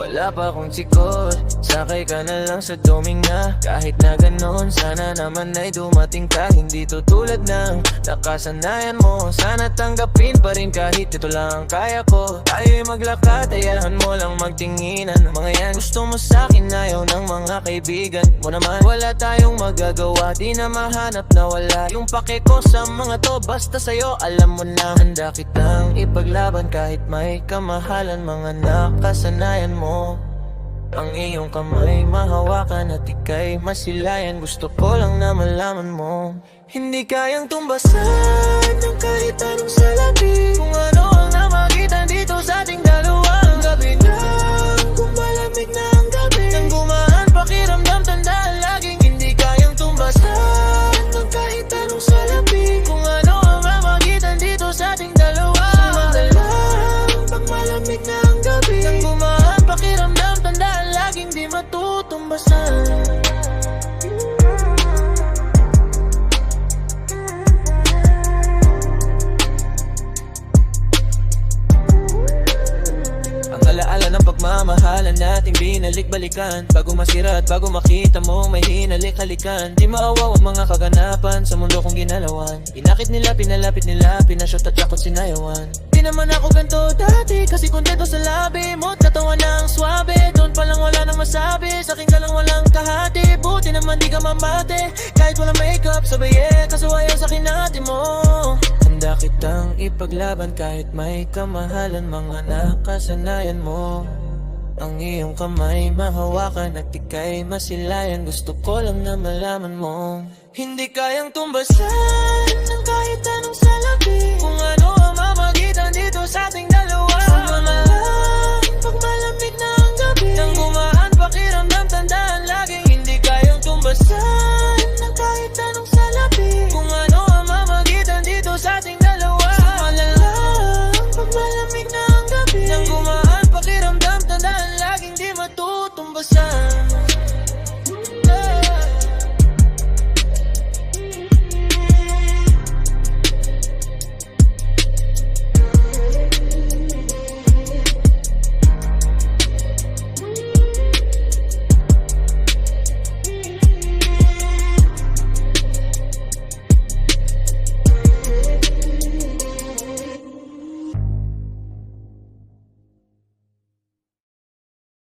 wala pa akong sikot. Sakay ka na lang sa dominga. Kahit na ganon, sana naman ay dumating ka. Hindi to tulad ng nakasanayan mo. Sana tanggapin pa rin kahit ito lang ang kaya ko. Tayo'y maglakad, ayahan mo lang magtinginan. Mga yan gusto mo sa'kin, ayaw ng mga kaibigan mo naman. Wala tayong magagawa, di na mahanap na wala yung pake ko sa mga to. Basta sa'yo, alam mo na handa kitang ipaglaban kahit may kamahalan. Mga nakasanayan mo, ang iyong kamay mahawakan at ika'y masilayan. Gusto ko lang na malaman mo, hindi kayang tumbasan ng kahit anong salapi. Kung ano ang namagitan dito sa ating dalawa. Ang gabi na, kung malamig na ang gabi, nang gumaan pakiramdam, tandaan laging hindi kayang tumbasan ng kahit anong salapi. Kung ano ang namagitan dito sa ating dalawa. Sumandalang pag malamig na ang gabi, nang gumaan pakiramdam, tandaan laging di matutumbasan. Alaala ng pagmamahalan nating binalik-balikan. Bago masira at bago makita mo may hinalik-halikan. Di maawaw ang mga kaganapan sa mundo kong ginalawan. Inakit nila, pinalapit nila, pinashot at yakot sinayawan. Di naman ako ganito dati, kasi kontento sa labi mo. Katawan na ang swabe, doon palang wala nang masabi. Sa akin ka lang walang kahati, buti naman di ka mambate. Kahit walang makeup, sabay kaso ayaw sa kinati mo. Handa kitang ipaglaban kahit may kamahalan. Mga nakasanayan mo, ang iyong kamay mahawakan at ika'y masilayan. Gusto ko lang na malaman mo, hindi kayang tumbasan ng kahit anong salapi. Kung